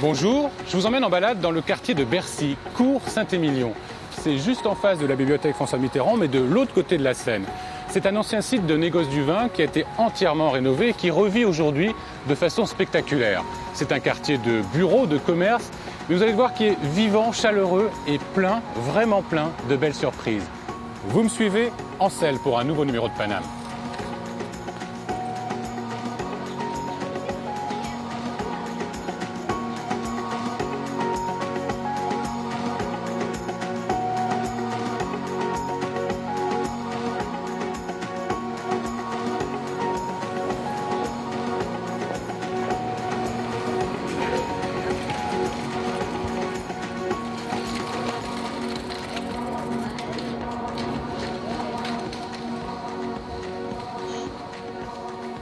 Bonjour, je vous emmène en balade dans le quartier de Bercy, cours Saint-Émilion. C'est juste en face de la bibliothèque François Mitterrand, mais de l'autre côté de la Seine. C'est un ancien site de négoce du vin qui a été entièrement rénové et qui revit aujourd'hui de façon spectaculaire. C'est un quartier de bureaux, de commerce, mais vous allez voir qu'il est vivant, chaleureux et plein, vraiment plein de belles surprises. Vous me suivez en selle pour un nouveau numéro de Paname.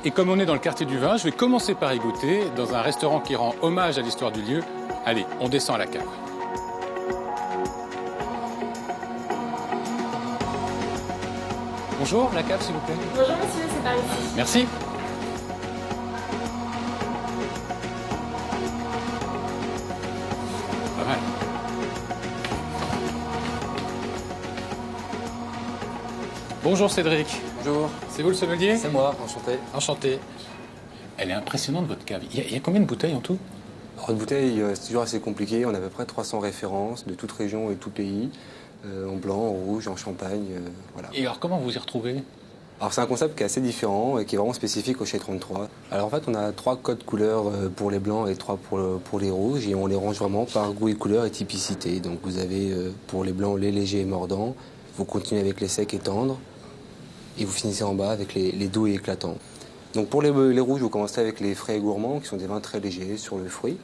Et comme on est dans le quartier du vin, je vais commencer par y goûter dans un restaurant qui rend hommage à l'histoire du lieu. Allez, on descend à la cave. Bonjour, la cave s'il vous plaît. Bonjour monsieur, c'est par ici. Merci. Pas mal. Bonjour Cédric. Bonjour. C'est vous le sommelier? C'est moi, enchanté. Enchanté. Elle est impressionnante votre cave. Il y a combien de bouteilles en tout? Alors, une bouteille, c'est toujours assez compliqué. On a à peu près 300 références de toute région et tout pays, en blanc, en rouge, en champagne, voilà. Et alors comment vous y retrouvez? Alors c'est un concept qui est assez différent et qui est vraiment spécifique au Chez 33. Alors en fait, on a 3 codes couleurs pour les blancs et 3 pour les rouges et on les range vraiment par goût et couleur et typicité. Donc vous avez pour les blancs les légers et mordants, vous continuez avec les secs et tendres et vous finissez en bas avec les doux et éclatants. Donc pour les rouges, vous commencez avec les frais et gourmands qui sont des vins très légers sur le fruit.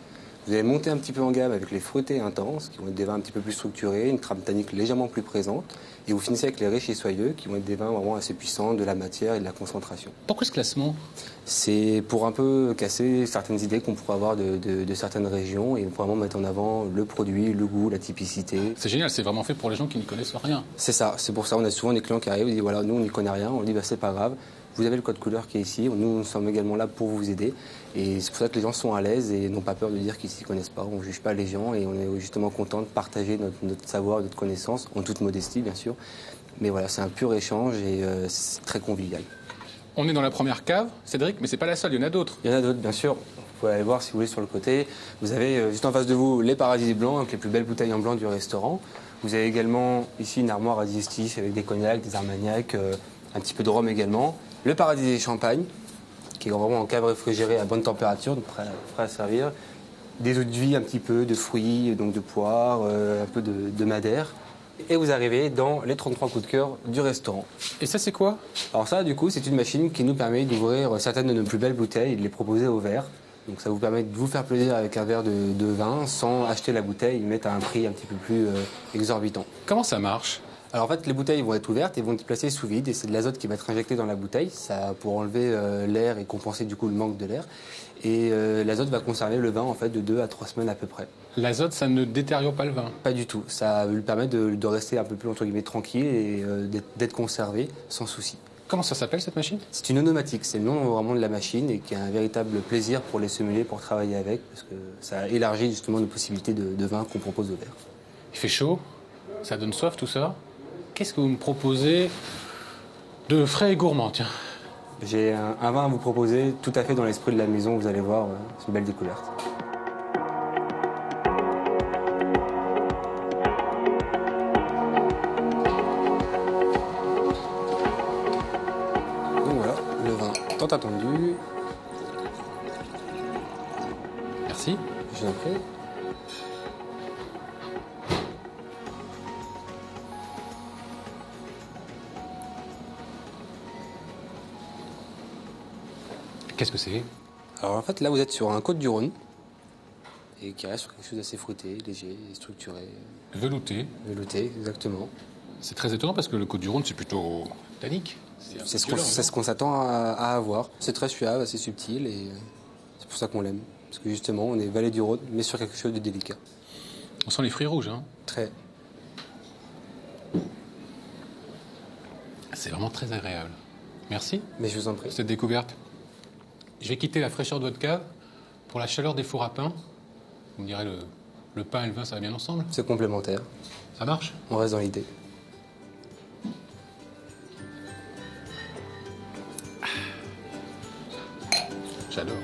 Vous allez monter un petit peu en gamme avec les fruités intenses qui vont être des vins un petit peu plus structurés, une trame tannique légèrement plus présente. Et vous finissez avec les riches et soyeux qui vont être des vins vraiment assez puissants, de la matière et de la concentration. Pourquoi ce classement? C'est pour un peu casser certaines idées qu'on pourrait avoir de certaines régions et vraiment mettre en avant le produit, le goût, la typicité. C'est génial, c'est vraiment fait pour les gens qui n'y connaissent rien. C'est ça, c'est pour ça on a souvent des clients qui arrivent et disent voilà, nous on n'y connaît rien, on dit bah, c'est pas grave. Vous avez le code couleur qui est ici, nous sommes également là pour vous aider. Et c'est pour ça que les gens sont à l'aise et n'ont pas peur de dire qu'ils ne s'y connaissent pas. On ne juge pas les gens et on est justement content de partager notre savoir, notre connaissance, en toute modestie bien sûr. Mais voilà, c'est un pur échange et c'est très convivial. On est dans la première cave, Cédric, mais c'est pas la seule, il y en a d'autres. Il y en a d'autres, bien sûr. Vous pouvez aller voir si vous voulez sur le côté. Vous avez juste en face de vous les Paradis blancs avec les plus belles bouteilles en blanc du restaurant. Vous avez également ici une armoire à digestif avec des cognacs, des armagnacs, un petit peu de rhum également. Le Paradis des champagnes, qui est vraiment en cave réfrigérée à bonne température, donc prêt à servir. Des eaux de vie un petit peu, de fruits, donc de poire, un peu de madère. Et vous arrivez dans les 33 coups de cœur du restaurant. Et ça c'est quoi? Alors ça, du coup, c'est une machine qui nous permet d'ouvrir certaines de nos plus belles bouteilles et de les proposer au verre. Donc ça vous permet de vous faire plaisir avec un verre de vin sans acheter la bouteille et mettre à un prix un petit peu plus exorbitant. Comment ça marche? Alors en fait, les bouteilles vont être ouvertes et vont être placées sous vide et c'est de l'azote qui va être injecté dans la bouteille, ça pour enlever l'air et compenser du coup le manque de l'air. Et l'azote va conserver le vin en fait de 2 à 3 semaines à peu près. L'azote, ça ne détériore pas le vin? Pas du tout, ça lui permet de rester un peu plus entre guillemets tranquille et d'être conservé sans souci. Comment ça s'appelle cette machine? C'est une onomatique, c'est le nom vraiment de la machine et qui a un véritable plaisir pour les sommeliers pour travailler avec parce que ça élargit justement nos possibilités de vin qu'on propose au verre. Il fait chaud, ça donne soif tout ça. Qu'est-ce que vous me proposez de frais et gourmand, tiens? J'ai un vin à vous proposer tout à fait dans l'esprit de la maison, vous allez voir, c'est une belle découverte. Donc voilà, le vin tant attendu. Merci. Je vous en prie. Qu'est-ce que c'est? Alors en fait là vous êtes sur un Côte-du-Rhône et qui reste sur quelque chose d'assez fruité, léger, structuré. Velouté. Velouté, exactement. C'est très étonnant parce que le Côte-du-Rhône c'est plutôt tannique. C'est ce qu'on s'attend à avoir. C'est très suave, assez subtil et c'est pour ça qu'on l'aime. Parce que justement on est vallée du Rhône mais sur quelque chose de délicat. On sent les fruits rouges, hein? Très. C'est vraiment très agréable. Merci. Mais je vous en prie. Cette découverte. Je vais quitter la fraîcheur de votre cave pour la chaleur des fours à pain, Vous me direz, le pain et le vin, ça va bien ensemble? C'est complémentaire. Ça marche? On reste dans l'idée. J'adore.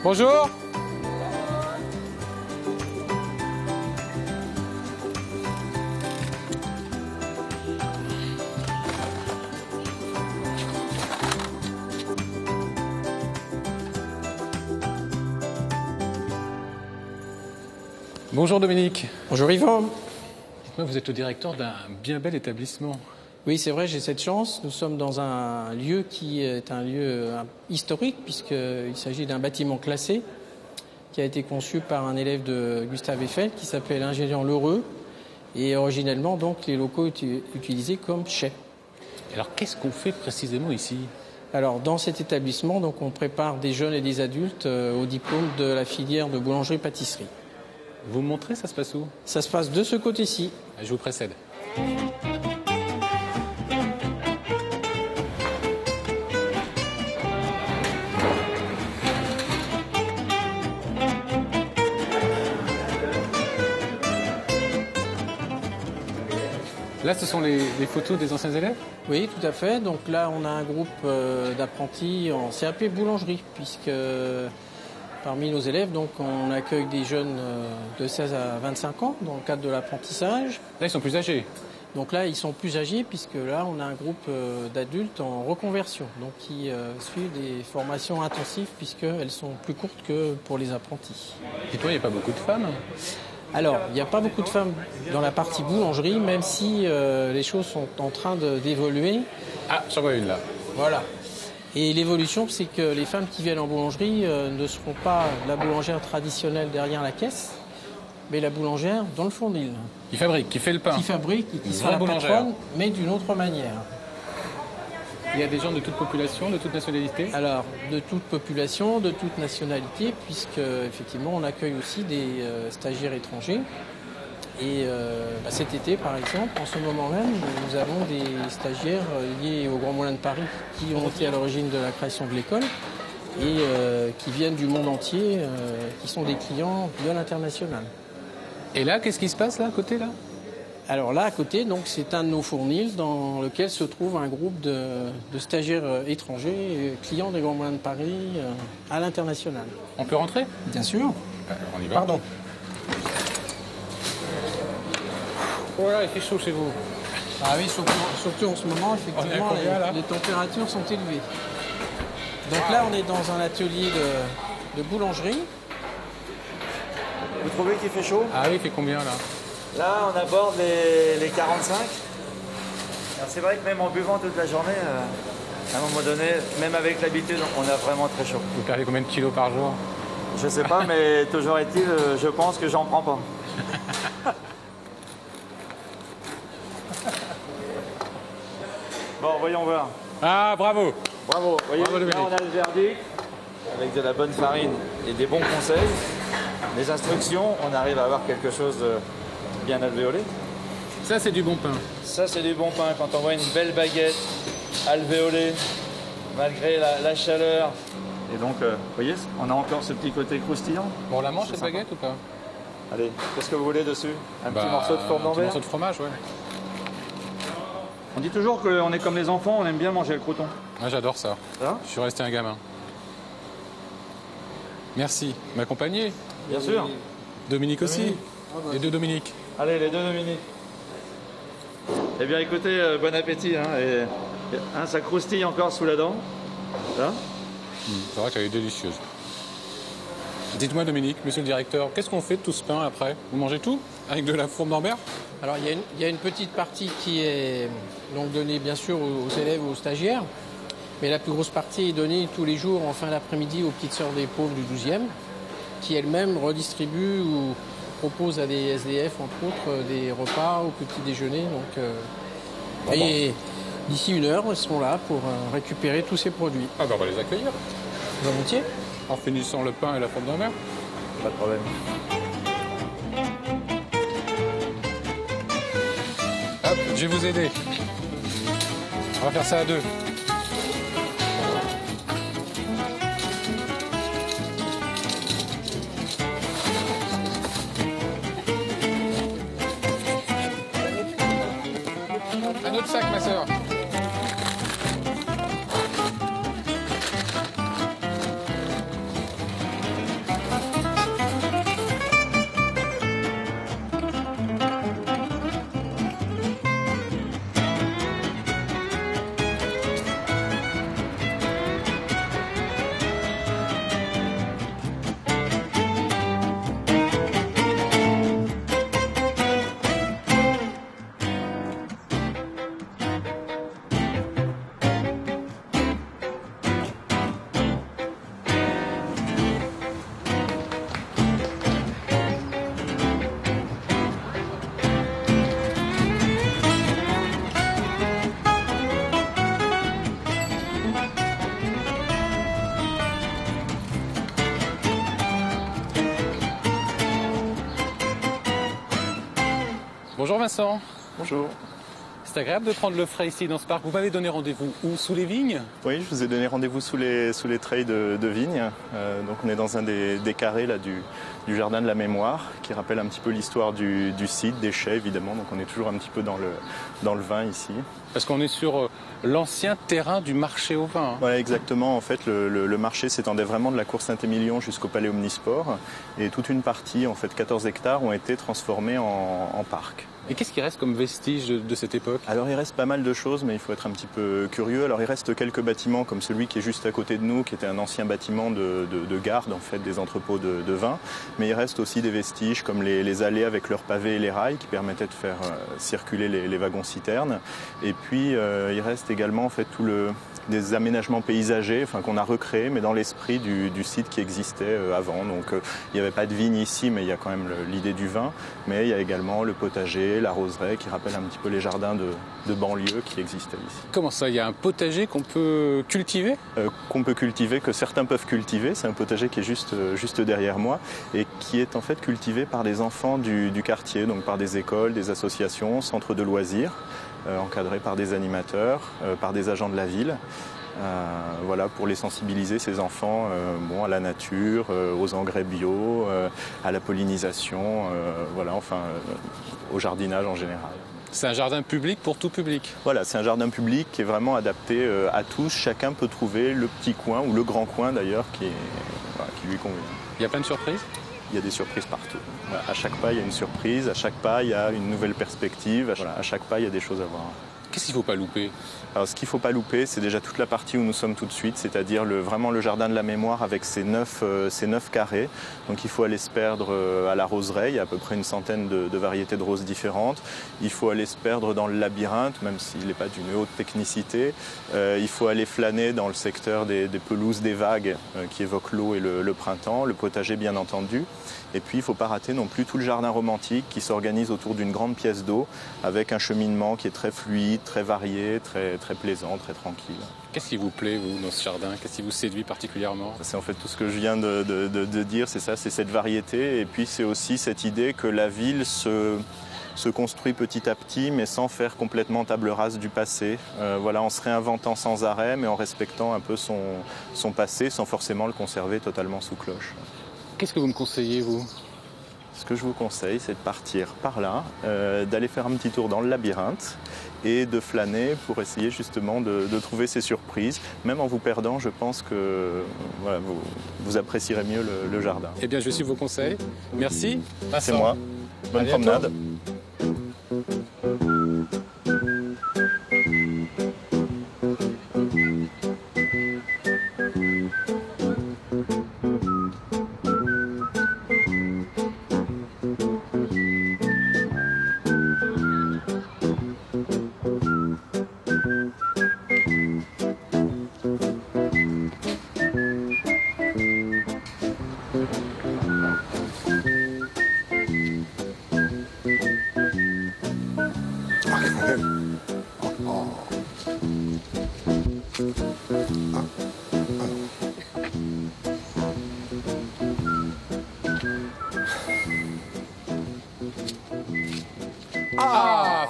Bonjour. Bonjour Dominique. Bonjour Yvan. Dites-moi, vous êtes le directeur d'un bien bel établissement. Oui, c'est vrai, j'ai cette chance. Nous sommes dans un lieu qui est un lieu historique puisqu'il s'agit d'un bâtiment classé qui a été conçu par un élève de Gustave Eiffel qui s'appelle Ingénieur Lheureux et originellement donc les locaux étaient utilisés comme chais. Alors qu'est-ce qu'on fait précisément ici? Alors dans cet établissement, donc on prépare des jeunes et des adultes au diplôme de la filière de boulangerie-pâtisserie. Vous me montrez, ça se passe où? Ça se passe de ce côté-ci. Je vous précède. Là, ce sont les photos des anciens élèves? Oui, tout à fait. Donc là, on a un groupe d'apprentis en CAP boulangerie, puisque parmi nos élèves, donc, on accueille des jeunes de 16 à 25 ans dans le cadre de l'apprentissage. Là, ils sont plus âgés. Donc là, ils sont plus âgés, puisque là, on a un groupe d'adultes en reconversion, donc qui suivent des formations intensives, puisqu'elles sont plus courtes que pour les apprentis. Dites-moi, il n'y a pas beaucoup de femmes? Alors, il n'y a pas beaucoup de femmes dans la partie boulangerie, même si les choses sont en train d'évoluer. Ah, j'en vois une là. Voilà. Et l'évolution, c'est que les femmes qui viennent en boulangerie ne seront pas la boulangère traditionnelle derrière la caisse, mais la boulangère dans le fournil. Qui fabrique, qui fait le pain. Qui fabrique et qui Une sera la vraie boulangère. patronne, mais d'une autre manière. Il y a des gens de toute population, de toute nationalité? Alors, de toute population, de toute nationalité, puisque effectivement, on accueille aussi des stagiaires étrangers. Et cet été, par exemple, en ce moment même, nous avons des stagiaires liés au Grand Moulin de Paris qui ont été à l'origine de la création de l'école et qui viennent du monde entier, qui sont des clients de l'international. Et là, qu'est-ce qui se passe là, à côté là? Alors là, à côté, donc, c'est un de nos fournils dans lequel se trouve un groupe de stagiaires étrangers, clients des Grands Moulins de Paris à l'international. On peut rentrer? Bien sûr. On y va. Pardon. Oh là, il fait chaud chez vous. Ah oui, surtout en ce moment, effectivement, On est à combien, là les températures sont élevées. Donc là, on est dans un atelier de boulangerie. Vous trouvez qu'il fait chaud? Ah oui, il fait combien là? Là, on aborde les 45. Alors, c'est vrai que même en buvant toute la journée, à un moment donné, même avec l'habitude, on a vraiment très chaud. Vous perdez combien de kilos par jour? Je sais pas, mais toujours est-il, je pense que j'en prends pas. Bon, voyons voir. Ah, bravo! Bravo. Voyez, Bravo, là, Dominique. on a le verdict avec de la bonne farine et des bons conseils. Les instructions, on arrive à avoir quelque chose de bien alvéolé. Ça, c'est du bon pain. Ça, c'est du bon pain. Quand on voit une belle baguette alvéolée, malgré la chaleur. Et donc, vous voyez, on a encore ce petit côté croustillant. Bon, on la mange C'est cette sympa. baguette ou pas? Allez, qu'est-ce que vous voulez dessus? Un petit morceau de Un petit camembert? morceau de fromage, ouais. On dit toujours qu'on est comme les enfants, on aime bien manger le croûton. Moi, j'adore ça. Ça? Je suis resté un gamin. Merci. M'accompagner? Bien sûr. Dominique aussi? Dominique. Les deux Dominique. Allez, les deux Dominique. Eh bien, écoutez, bon appétit. Ça croustille encore sous la dent. Là. C'est vrai qu'elle est délicieuse. Dites-moi, Dominique, monsieur le directeur, qu'est-ce qu'on fait de tout ce pain après? Vous mangez tout? Avec de la fourme d'Ambert? Alors, il y a une petite partie qui est donc donnée, bien sûr, aux élèves, aux stagiaires. Mais la plus grosse partie est donnée tous les jours en fin d'après-midi aux petites sœurs des pauvres du 12e, qui elles-mêmes redistribuent ou proposent à des SDF, entre autres, des repas au petit déjeuner. Donc, Et d'ici 1 heure, ils seront là pour récupérer tous ces produits. Ah ben on va les accueillir. Volontiers. En finissant le pain et la fonte de mer. Pas de problème. Hop, je vais vous aider. On va faire ça à 2. Un autre sac, ma sœur. Bonjour Vincent. Bonjour. C'est agréable de prendre le frais ici dans ce parc. Vous m'avez donné rendez-vous où? Sous les vignes? Oui, je vous ai donné rendez-vous sous les treilles de vignes. Donc on est dans un des carrés là, du jardin de la mémoire qui rappelle un petit peu l'histoire du site, des chais évidemment. Donc on est toujours un petit peu dans le vin ici. Parce qu'on est sur l'ancien terrain du marché au vin. Hein. Ouais, exactement. En fait, le marché s'étendait vraiment de la cour Saint-Émilion jusqu'au palais Omnisport. Et toute une partie, en fait 14 hectares, ont été transformés en parc. Et qu'est-ce qui reste comme vestige de cette époque? Alors il reste pas mal de choses, mais il faut être un petit peu curieux. Alors il reste quelques bâtiments comme celui qui est juste à côté de nous, qui était un ancien bâtiment de garde, en fait, des entrepôts de vin. Mais il reste aussi des vestiges comme les allées avec leurs pavés et les rails qui permettaient de faire circuler les wagons-citernes. Et puis il reste également en fait des aménagements paysagers, enfin qu'on a recréés, mais dans l'esprit du site qui existait avant. Donc il n'y avait pas de vigne ici, mais il y a quand même l'idée du vin. Mais il y a également le potager, la roseraie, qui rappelle un petit peu les jardins de banlieue qui existaient ici. Comment ça? Il y a un potager qu'on peut cultiver? Qu'on peut cultiver, que certains peuvent cultiver. C'est un potager qui est juste derrière moi et qui est en fait cultivé par des enfants du quartier, donc par des écoles, des associations, centres de loisirs, encadrés par des animateurs, par des agents de la ville. Voilà, pour les sensibiliser, ces enfants, à la nature, aux engrais bio, à la pollinisation, au jardinage en général. C'est un jardin public pour tout public? Voilà, c'est un jardin public qui est vraiment adapté à tous. Chacun peut trouver le petit coin, ou le grand coin d'ailleurs, qui lui convient. Il y a plein de surprises? Il y a des surprises partout. Voilà, à chaque pas, il y a une surprise. À chaque pas, il y a une nouvelle perspective. À chaque pas, il y a des choses à voir. Qu'est-ce qu'il ne faut pas louper? Alors, ce qu'il ne faut pas louper, c'est déjà toute la partie où nous sommes tout de suite, c'est-à-dire vraiment le jardin de la mémoire avec ses 9 carrés. Donc il faut aller se perdre à la roseraie, il y a à peu près une centaine de variétés de roses différentes. Il faut aller se perdre dans le labyrinthe, même s'il n'est pas d'une haute technicité. Il faut aller flâner dans le secteur des pelouses des vagues qui évoquent l'eau et le printemps, le potager bien entendu. Et puis il ne faut pas rater non plus tout le jardin romantique qui s'organise autour d'une grande pièce d'eau avec un cheminement qui est très fluide, très varié, très plaisant, très tranquille. Qu'est-ce qui vous plaît, vous, dans ce jardin? Qu'est-ce qui vous séduit particulièrement? C'est en fait tout ce que je viens de dire, c'est ça, c'est cette variété. Et puis c'est aussi cette idée que la ville se construit petit à petit, mais sans faire complètement table rase du passé. En se réinventant sans arrêt, mais en respectant un peu son passé, sans forcément le conserver totalement sous cloche. Qu'est-ce que vous me conseillez, vous? Ce que je vous conseille, c'est de partir par là, d'aller faire un petit tour dans le labyrinthe et de flâner pour essayer justement de trouver ces surprises. Même en vous perdant, je pense que vous apprécierez mieux le jardin. Eh bien, je suis vos conseils. Merci. C'est moi. Bonne promenade.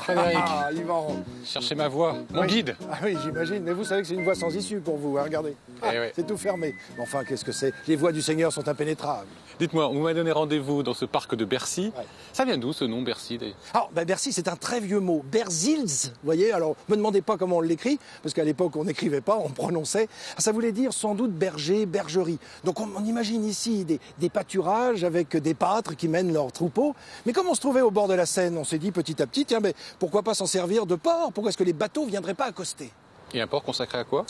Frédéric, Yvan. cherchez ma voix, mon Oui. guide. Ah oui, j'imagine. Mais vous savez que c'est une voie sans issue pour vous, hein, regardez. Eh oui. C'est tout fermé. Mais enfin, qu'est-ce que c'est? Les voies du Seigneur sont impénétrables. Dites-moi, vous m'avez donné rendez-vous dans ce parc de Bercy. Ouais. Ça vient d'où ce nom, Bercy d'ailleurs? Alors, Bercy, c'est un très vieux mot. Berzils, vous voyez. Alors, me demandez pas comment on l'écrit, parce qu'à l'époque, on n'écrivait pas, on prononçait. Ça voulait dire sans doute berger, bergerie. Donc, on imagine ici des pâturages avec des pâtres qui mènent leurs troupeaux. Mais comme on se trouvait au bord de la Seine, on s'est dit petit à petit, tiens, pourquoi pas s'en servir de port? Pourquoi est-ce que les bateaux viendraient pas accoster? Et un port consacré à quoi?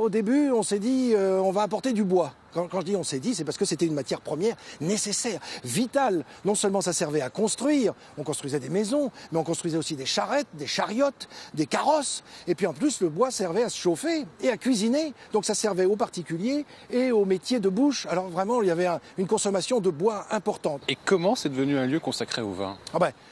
Au début, on s'est dit, on va apporter du bois. Quand je dis on s'est dit, c'est parce que c'était une matière première nécessaire, vitale. Non seulement ça servait à construire, on construisait des maisons, mais on construisait aussi des charrettes, des chariotes, des carrosses. Et puis en plus, le bois servait à se chauffer et à cuisiner. Donc ça servait aux particuliers et aux métiers de bouche. Alors vraiment, il y avait une consommation de bois importante. Et comment c'est devenu un lieu consacré au vin?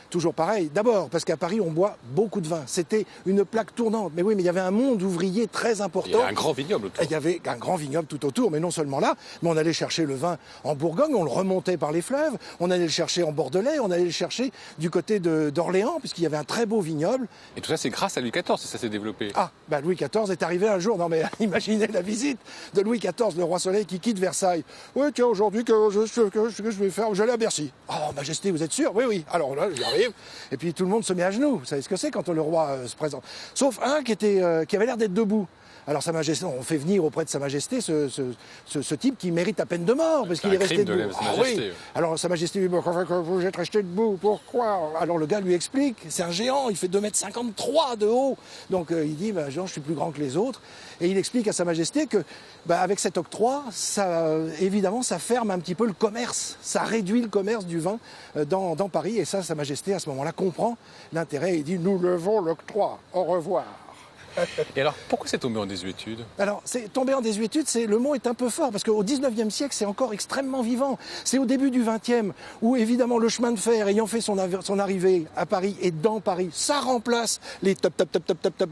Toujours pareil. D'abord, parce qu'à Paris, on boit beaucoup de vin. C'était une plaque tournante. Mais oui, mais il y avait un monde ouvrier très important. Il y a un grand vignoble autour. Il y avait un grand vignoble tout autour, mais non seulement là, mais on allait chercher le vin en Bourgogne, on le remontait par les fleuves, on allait le chercher en Bordelais, on allait le chercher du côté d'Orléans, puisqu'il y avait un très beau vignoble. Et tout ça, c'est grâce à Louis XIV que ça s'est développé. Louis XIV est arrivé un jour, non mais imaginez la visite de Louis XIV, le roi Soleil qui quitte Versailles. Oui, tiens, aujourd'hui, que je vais faire? J'allais à Bercy. Oh, Majesté, vous êtes sûr? Oui, oui. Alors là, j'arrive. Et puis tout le monde se met à genoux. Vous savez ce que c'est quand le roi se présente? Sauf un qui avait l'air d'être debout. Alors Sa Majesté, on fait venir auprès de Sa Majesté ce type qui mérite la peine de mort parce qu'il est resté debout. Oui. Alors Sa Majesté lui dit, vous êtes resté debout, pourquoi? Alors le gars lui explique, c'est un géant, il fait 2,53 m de haut. Donc il dit, Jean, je suis plus grand que les autres. Et il explique à Sa Majesté que avec cet octroi, évidemment, ça ferme un petit peu le commerce. Ça réduit le commerce du vin dans Paris. Et ça, Sa Majesté, à ce moment-là, comprend l'intérêt. Il dit, nous levons l'octroi, au revoir. Et alors, pourquoi c'est tombé en désuétude? Alors, c'est tombé en désuétude, le mot est un peu fort, parce qu'au 19e siècle, c'est encore extrêmement vivant. C'est au début du 20e, où évidemment le chemin de fer, ayant fait son arrivée à Paris et dans Paris, ça remplace les top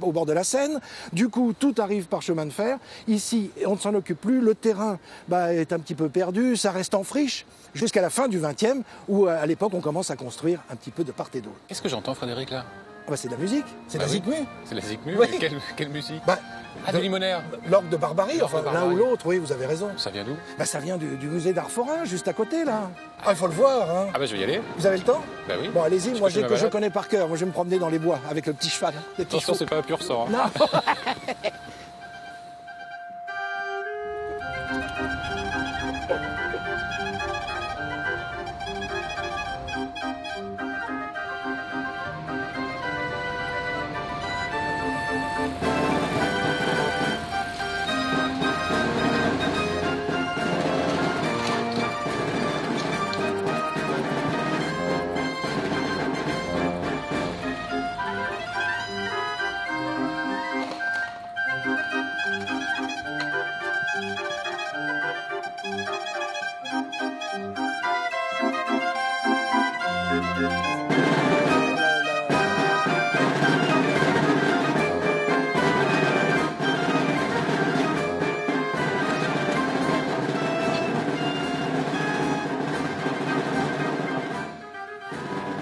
au bord de la Seine. Du coup, tout arrive par chemin de fer. Ici, on ne s'en occupe plus, le terrain est un petit peu perdu, ça reste en friche, jusqu'à la fin du 20e, où à l'époque, on commence à construire un petit peu de part et d'autre. Qu'est-ce que j'entends, Frédéric, là? C'est de la musique, c'est de la zikmu. C'est la zikmu. Oui. Quelle musique? de Limonaire. L'orgue de Barbarie, enfin l'un ou l'autre, oui, vous avez raison. Ça vient d'où? Ça vient du musée d'art forain, juste à côté, là. Il faut le voir, hein. Je vais y aller. Vous avez le temps? Oui. Bon, allez-y, moi je connais par cœur. Moi je vais me promener dans les bois avec le petit cheval. Attention, c'est pas un pur sang. Non.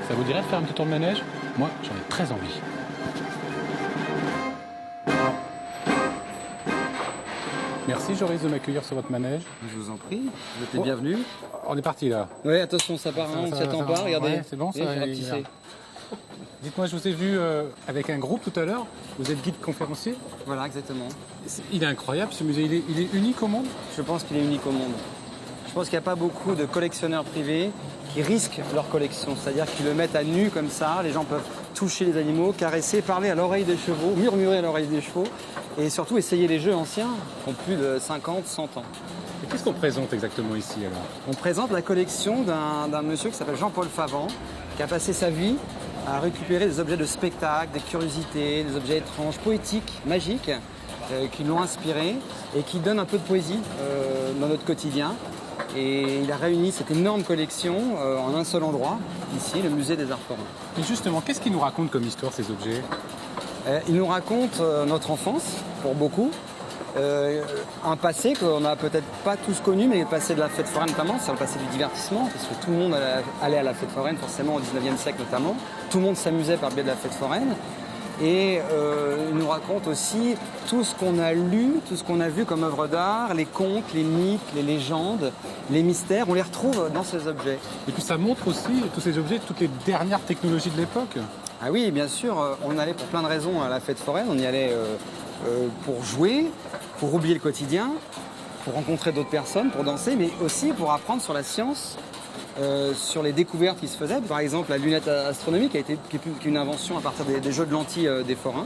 Ça vous dirait de faire un petit tour de manège? Moi, j'en ai très envie. Merci Joris de m'accueillir sur votre manège. Je vous en prie, vous êtes bienvenue. On est parti là. Oui, attention, ça part, on ne s'attend pas, regardez. Ouais, c'est bon, ça va. Dites-moi, je vous ai vu avec un groupe tout à l'heure. Vous êtes guide conférencier? Voilà, exactement. Il est incroyable ce musée, il est unique au monde? Je pense qu'il est unique au monde. Je pense qu'il n'y a pas beaucoup de collectionneurs privés qui risquent leur collection. C'est-à-dire qu'ils le mettent à nu comme ça, les gens peuvent toucher les animaux, caresser, parler à l'oreille des chevaux, murmurer à l'oreille des chevaux et surtout essayer les jeux anciens qui ont plus de 50, 100 ans. Et qu'est-ce qu'on présente exactement ici alors? On présente la collection d'un monsieur qui s'appelle Jean-Paul Favant, qui a passé sa vie à récupérer des objets de spectacle, des curiosités, des objets étranges, poétiques, magiques, qui l'ont inspiré et qui donnent un peu de poésie dans notre quotidien. Et il a réuni cette énorme collection en un seul endroit, ici, le musée des Arts forains. Et justement, qu'est-ce qu'il nous raconte comme histoire ces objets? Il nous raconte notre enfance, pour beaucoup, un passé qu'on n'a peut-être pas tous connu, mais le passé de la fête foraine notamment, c'est le passé du divertissement, parce que tout le monde allait à la fête foraine, forcément au 19e siècle notamment. Tout le monde s'amusait par le biais de la fête foraine. Et il nous raconte aussi tout ce qu'on a lu, tout ce qu'on a vu comme œuvre d'art, les contes, les mythes, les légendes, les mystères, on les retrouve dans ces objets. Et puis ça montre aussi, tous ces objets, toutes les dernières technologies de l'époque. Ah oui, bien sûr, on allait pour plein de raisons à la fête foraine, on y allait pour jouer, pour oublier le quotidien, pour rencontrer d'autres personnes, pour danser, mais aussi pour apprendre sur la science, sur les découvertes qui se faisaient. Par exemple, la lunette astronomique qui est une invention à partir des jeux de lentilles des forains.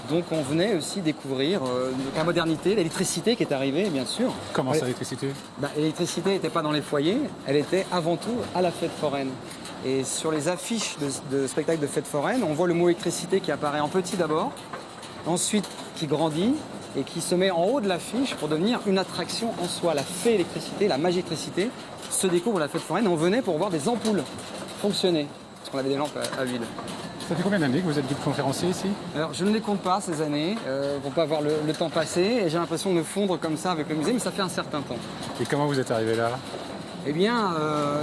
Donc on venait aussi découvrir la modernité, l'électricité qui est arrivée, bien sûr. Comment ça, l'électricité? L'électricité n'était pas dans les foyers, elle était avant tout à la fête foraine. Et sur les affiches de spectacles de fête foraine, on voit le mot électricité qui apparaît en petit d'abord, ensuite qui grandit et qui se met en haut de l'affiche pour devenir une attraction en soi. La fée électricité, la magiélectricité se découvre à la fête foraine. On venait pour voir des ampoules fonctionner, parce qu'on avait des lampes à huile. Ça fait combien d'années que vous êtes guide conférencier ici? Alors je ne les compte pas ces années, pour pas voir le temps passer, et j'ai l'impression de fondre comme ça avec le musée, mais ça fait un certain temps. Et comment vous êtes arrivé là? Eh bien,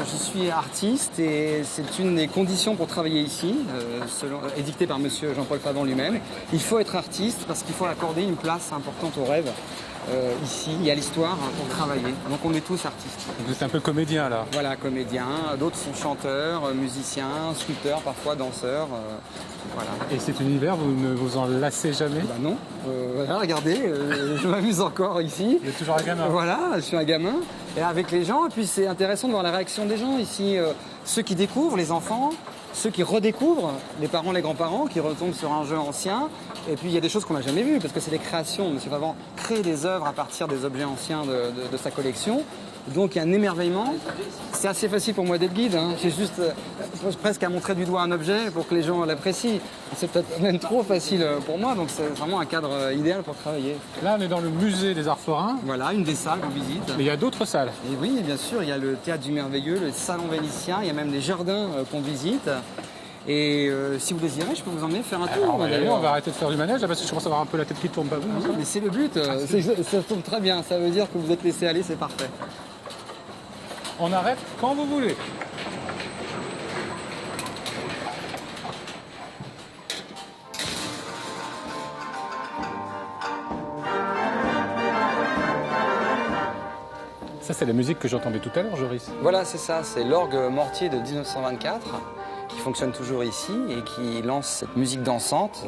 je suis artiste et c'est une des conditions pour travailler ici, édictée par monsieur Jean-Paul Favant lui-même. Il faut être artiste parce qu'il faut accorder une place importante au rêve ici et à l'histoire pour travailler. Donc on est tous artistes. Vous êtes un peu comédien là? Voilà, comédien. D'autres sont chanteurs, musiciens, sculpteurs, parfois danseurs. Voilà. Et cet univers, vous ne vous en lassez jamais? Bah non. Voilà, regardez, je m'amuse encore ici. Vous êtes toujours un gamin? Voilà, je suis un gamin. Et avec les gens, et puis c'est intéressant de voir la réaction des gens ici. Ceux qui découvrent, les enfants, ceux qui redécouvrent, les parents, les grands-parents, qui retombent sur un jeu ancien. Et puis il y a des choses qu'on n'a jamais vues, parce que c'est des créations. M. Favant crée des œuvres à partir des objets anciens de sa collection. Donc il y a un émerveillement. C'est assez facile pour moi d'être guide. Hein. J'ai juste presque à montrer du doigt un objet pour que les gens l'apprécient. C'est peut-être même trop facile pour moi, donc c'est vraiment un cadre idéal pour travailler. Là, on est dans le musée des Arts Forains. Voilà, une des salles qu'on visite. Mais il y a d'autres salles. Et oui, bien sûr, il y a le théâtre du merveilleux, le salon vénitien, il y a même des jardins qu'on visite. Et si vous désirez, je peux vous emmener faire un tour. On va arrêter de faire du manège là, parce que je commence à avoir un peu la tête qui tourne, pas vous? Oui, mais c'est le but, ça tombe très bien, ça veut dire que vous êtes laissé aller, c'est parfait. On arrête quand vous voulez. Ça, c'est la musique que j'entendais tout à l'heure, Joris. Voilà, c'est ça, c'est l'orgue mortier de 1924 qui fonctionne toujours ici et qui lance cette musique dansante.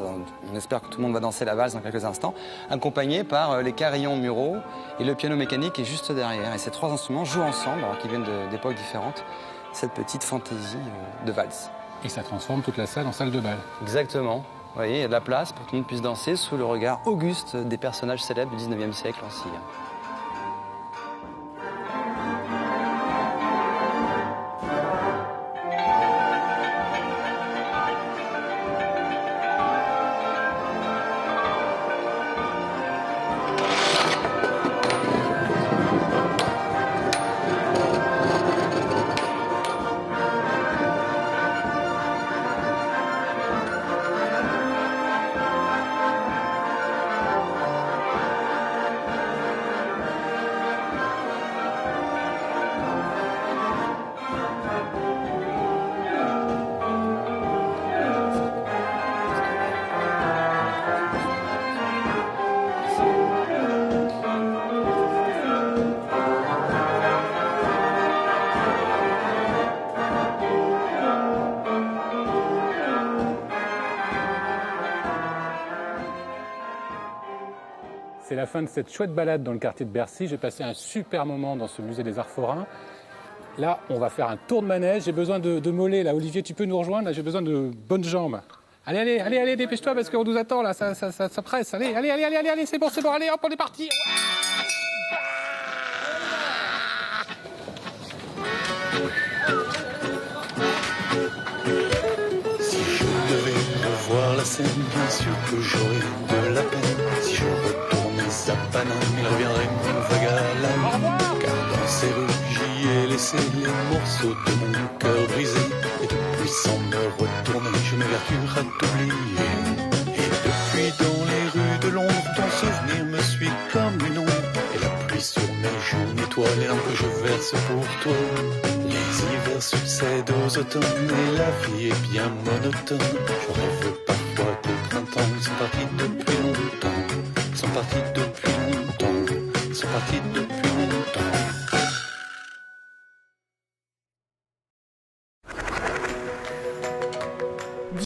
On espère que tout le monde va danser la valse dans quelques instants, accompagné par les carillons muraux et le piano mécanique qui est juste derrière. Et ces trois instruments jouent ensemble, alors qu'ils viennent d'époques différentes, cette petite fantaisie de valse. Et ça transforme toute la salle en salle de bal. Exactement. Vous voyez, il y a de la place pour que tout le monde puisse danser sous le regard auguste des personnages célèbres du 19e siècle en Sille. C'est la fin de cette chouette balade dans le quartier de Bercy. J'ai passé un super moment dans ce musée des Arts Forains. Là, on va faire un tour de manège. J'ai besoin de mollets. Là, Olivier, tu peux nous rejoindre? Là, j'ai besoin de bonnes jambes. Allez, dépêche-toi parce qu'on nous attend là. Ça presse. Allez, c'est bon, allez, hop, on est parti. Si je devais revoir la scène, bien sûr que j'aurais de la peine. Si je retournais à Paname, il reviendrait mon vague à l'âme. Car dans ces rues, j'y ai laissé les morceaux de mon cœur brisé. Et depuis, sans me retourner, je m'évertue à t'oublier. Et depuis, dans les rues de Londres, ton souvenir me suit comme passe pour toi. Les hivers succèdent aux automnes et la vie est bien monotone. Je rêve parfois de printemps, ils sont partis depuis longtemps. Ils sont partis depuis longtemps. Ils sont partis depuis